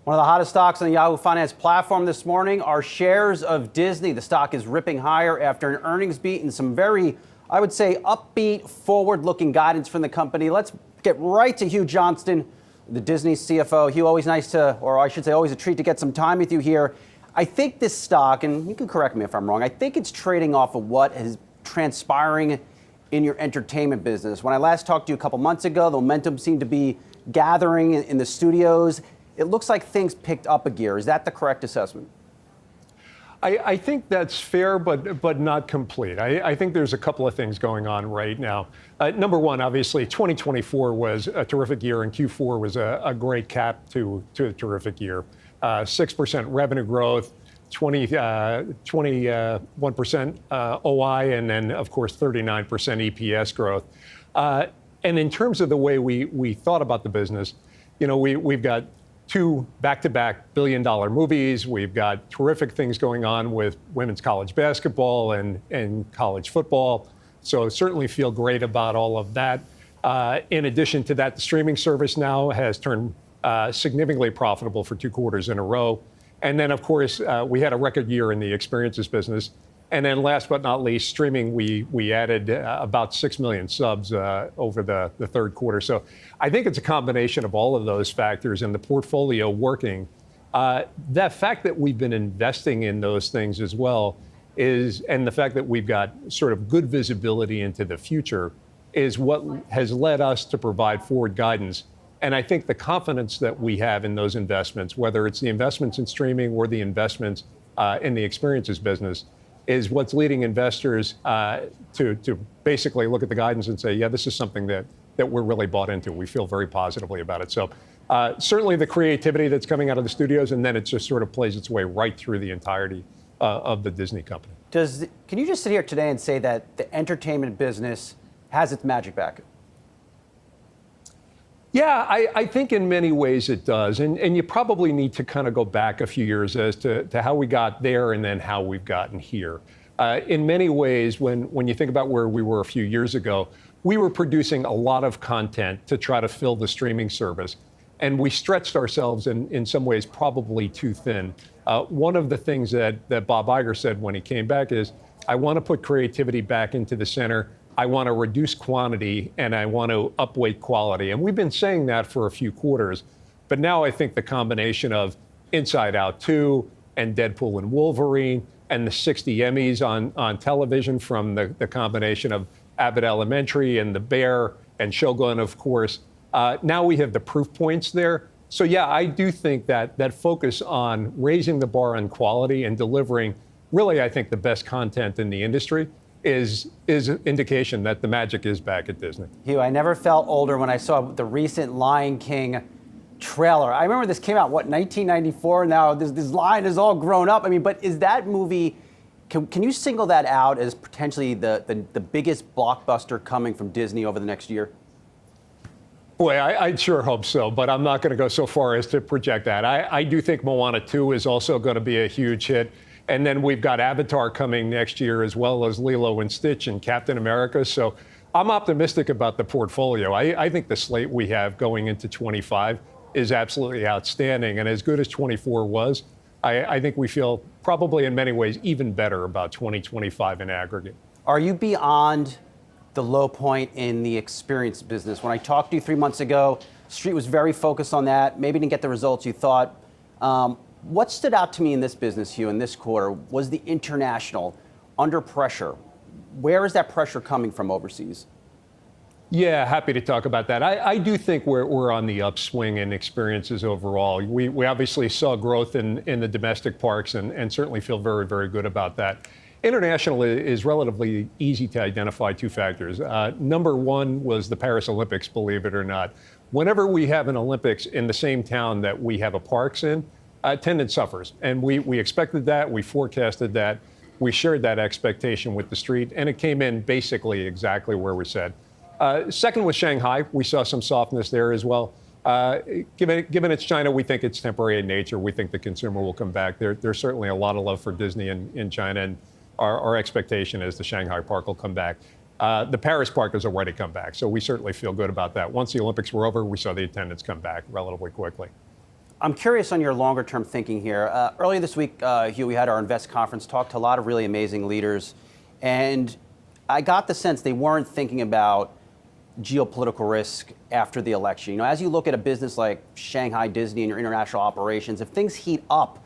One of the hottest stocks on the Yahoo Finance platform this morning are shares of Disney. The stock is ripping higher after an earnings beat and some very, I would say, upbeat, forward-looking guidance from the company. Let's get right to Hugh Johnston, the Disney CFO. Hugh, always nice to, or I should say always a treat to get some time with you here. I think this stock, and you can correct me if I'm wrong, I think it's trading off of what is transpiring in your entertainment business. When I last talked to you a couple months ago, the momentum seemed to be gathering in the studios. It looks like things picked up a gear. Is that the correct assessment? I think that's fair, but not complete. I think there's a couple of things going on right now. Number one, obviously, 2024 was a terrific year, and Q4 was a great cap to a terrific year. 6% revenue growth, 21% OI, and then, of course, 39% EPS growth. And in terms of the way we thought about the business, you know, we've got two back-to-back billion-dollar movies. We've got terrific things going on with women's college basketball and college football. So certainly feel great about all of that. In addition to that, the streaming service now has turned significantly profitable for 2 quarters in a row. And then, of course, we had a record year in the experiences business. And then last but not least, streaming, we added about 6 million subs over the third quarter. So I think it's a combination of all of those factors and the portfolio working. That fact that we've been investing in those things as well and the fact that we've got sort of good visibility into the future is what has led us to provide forward guidance. And I think the confidence that we have in those investments, whether it's the investments in streaming or the investments in the experiences business, is what's leading investors to basically look at the guidance and say, yeah, this is something that we're really bought into. We feel very positively about it. So certainly the creativity that's coming out of the studios, and then it just sort of plays its way right through the entirety of the Disney company. Can you just sit here today and say that the entertainment business has its magic back? Yeah, I think in many ways it does. And you probably need to kind of go back a few years as to how we got there and then how we've gotten here. In many ways, when you think about where we were a few years ago, we were producing a lot of content to try to fill the streaming service. And we stretched ourselves in some ways probably too thin. One of the things that Bob Iger said when he came back is, I want to put creativity back into the center. I want to reduce quantity, and I want to upweight quality. And we've been saying that for a few quarters. But now I think the combination of Inside Out 2 and Deadpool and Wolverine and the 60 Emmys on television from the combination of Abbott Elementary and The Bear and Shogun, of course, now we have the proof points there. So, yeah, I do think that focus on raising the bar on quality and delivering really, I think, the best content in the industry is an indication that the magic is back at Disney. Hugh, I never felt older when I saw the recent Lion King trailer. I remember this came out, 1994? Now this lion is all grown up. I mean, but is that movie, can you single that out as potentially the biggest blockbuster coming from Disney over the next year? Boy, I sure hope so, but I'm not going to go so far as to project that. I do think Moana 2 is also going to be a huge hit. And then we've got Avatar coming next year, as well as Lilo and Stitch and Captain America. So I'm optimistic about the portfolio. I think the slate we have going into 25 is absolutely outstanding. And as good as 24 was, I think we feel probably in many ways even better about 2025 in aggregate. Are you beyond the low point in the experience business? When I talked to you 3 months ago, Street was very focused on that, maybe didn't get the results you thought. What stood out to me in this business, Hugh, in this quarter was the international under pressure. Where is that pressure coming from overseas? Yeah, happy to talk about that. I do think we're on the upswing in experiences overall. We obviously saw growth in the domestic parks and certainly feel very, very good about that. International is relatively easy to identify 2 factors. Number one was the Paris Olympics, believe it or not. Whenever we have an Olympics in the same town that we have a parks in, attendance suffers. And we expected that, we forecasted that, we shared that expectation with the Street, and it came in basically exactly where we said. Second was Shanghai. We saw some softness there as well. Given it's China, we think it's temporary in nature. We think the consumer will come back. There's certainly a lot of love for Disney in China, and our expectation is the Shanghai park will come back. The Paris park has already come back, so we certainly feel good about that. Once the Olympics were over, we saw the attendance come back relatively quickly. I'm curious on your longer term thinking here. Earlier this week, Hugh, we had our Invest conference, talked to a lot of really amazing leaders, and I got the sense they weren't thinking about geopolitical risk after the election. As you look at a business like Shanghai Disney and your international operations, if things heat up,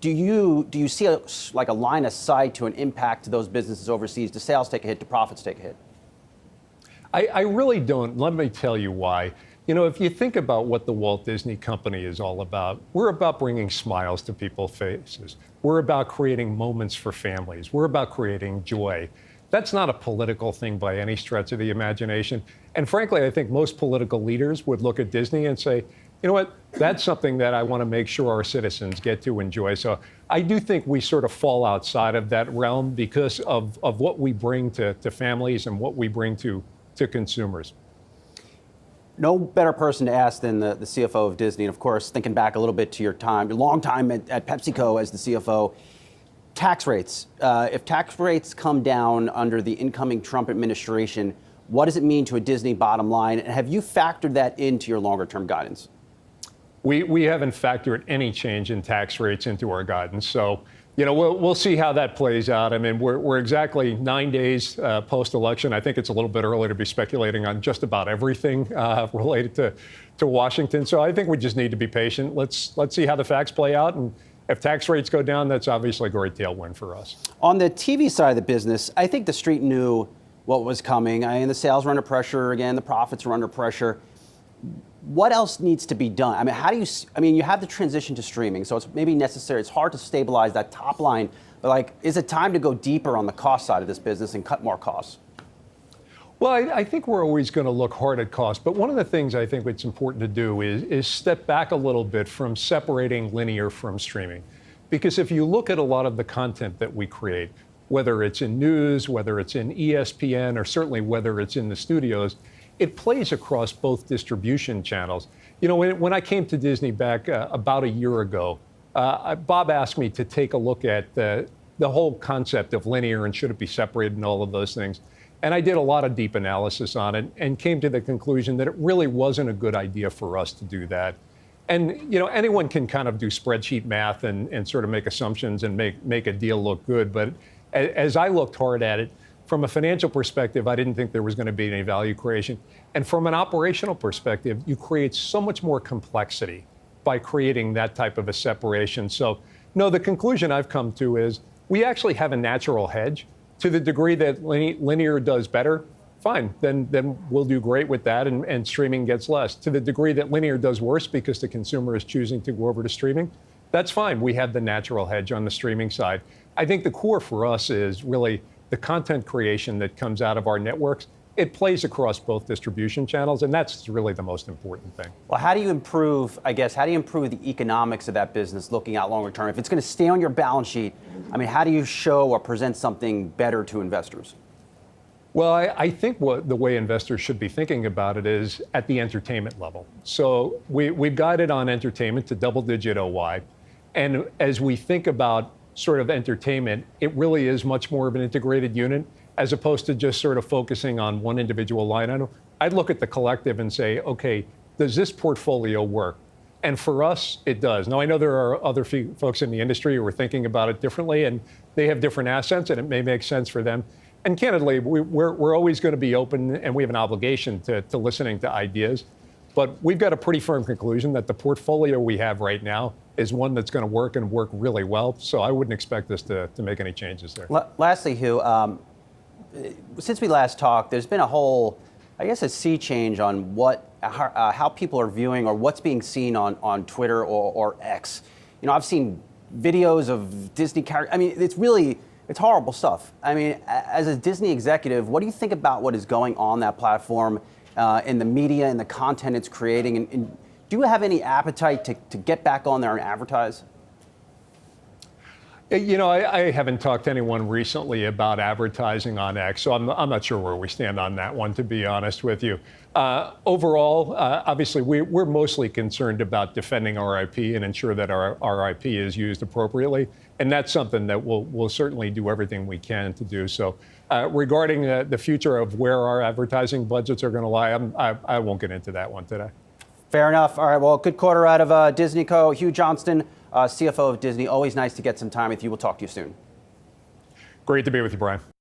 do you see a line of sight to an impact to those businesses overseas? Do sales take a hit? Do profits take a hit? I really don't. Let me tell you why. If you think about what the Walt Disney Company is all about, we're about bringing smiles to people's faces. We're about creating moments for families. We're about creating joy. That's not a political thing by any stretch of the imagination. And frankly, I think most political leaders would look at Disney and say, you know what, that's something that I want to make sure our citizens get to enjoy. So I do think we sort of fall outside of that realm because of what we bring to families and what we bring to consumers. No better person to ask than the CFO of Disney. And of course, thinking back a little bit to your long time at PepsiCo as the CFO, tax rates. If tax rates come down under the incoming Trump administration, what does it mean to a Disney bottom line? And have you factored that into your longer term guidance? We haven't factored any change in tax rates into our guidance. So, we'll see how that plays out. I mean, we're exactly 9 days post-election. I think it's a little bit early to be speculating on just about everything related to Washington. So I think we just need to be patient. Let's see how the facts play out. And if tax rates go down, that's obviously a great tailwind for us. On the TV side of the business, I think the street knew what was coming. I mean, the sales were under pressure. Again, the profits were under pressure. What else needs to be done? I mean, you have the transition to streaming, so it's maybe necessary. It's hard to stabilize that top line, but is it time to go deeper on the cost side of this business and cut more costs? Well, I think we're always going to look hard at cost, but one of the things I think it's important to do is step back a little bit from separating linear from streaming. Because if you look at a lot of the content that we create, whether it's in news, whether it's in ESPN, or certainly whether it's in the studios, it plays across both distribution channels. When I came to Disney back about a year ago, Bob asked me to take a look at the whole concept of linear and should it be separated and all of those things. And I did a lot of deep analysis on it and came to the conclusion that it really wasn't a good idea for us to do that. And anyone can kind of do spreadsheet math and sort of make assumptions and make a deal look good. But as I looked hard at it, from a financial perspective, I didn't think there was going to be any value creation. And from an operational perspective, you create so much more complexity by creating that type of a separation. So, no, the conclusion I've come to is we actually have a natural hedge. To the degree that linear does better, fine, then we'll do great with that and streaming gets less. To the degree that linear does worse because the consumer is choosing to go over to streaming, that's fine. We have the natural hedge on the streaming side. I think the core for us is really the content creation that comes out of our networks. It plays across both distribution channels, and that's really the most important thing. Well, how do you improve the economics of that business looking out longer term? If it's going to stay on your balance sheet, how do you show or present something better to investors? Well, I think the way investors should be thinking about it is at the entertainment level. So we've guided on entertainment to double-digit OI. And as we think about sort of entertainment, it really is much more of an integrated unit as opposed to just sort of focusing on one individual line item. I'd look at the collective and say, okay, does this portfolio work? And for us, it does. Now, I know there are other folks in the industry who are thinking about it differently, and they have different assets, and it may make sense for them. And candidly, we're always going to be open, and we have an obligation to listening to ideas. But we've got a pretty firm conclusion that the portfolio we have right now is one that's going to work and work really well. So I wouldn't expect us to make any changes there. Lastly, Hugh, since we last talked, there's been a sea change on how people are viewing or what's being seen on Twitter or X. I've seen videos of Disney characters. It's horrible stuff. As a Disney executive, what do you think about what is going on that platform, in the media and the content it's creating? And do you have any appetite to get back on there and advertise? I haven't talked to anyone recently about advertising on X, so I'm not sure where we stand on that one, to be honest with you. Overall, obviously, we're mostly concerned about defending our IP and ensure that our IP is used appropriately, and that's something that we'll certainly do everything we can to do. So regarding the future of where our advertising budgets are going to lie, I won't get into that one today. Fair enough. All right, well, good quarter out of Disney Co. Hugh Johnston, CFO of Disney. Always nice to get some time with you. We'll talk to you soon. Great to be with you, Brian.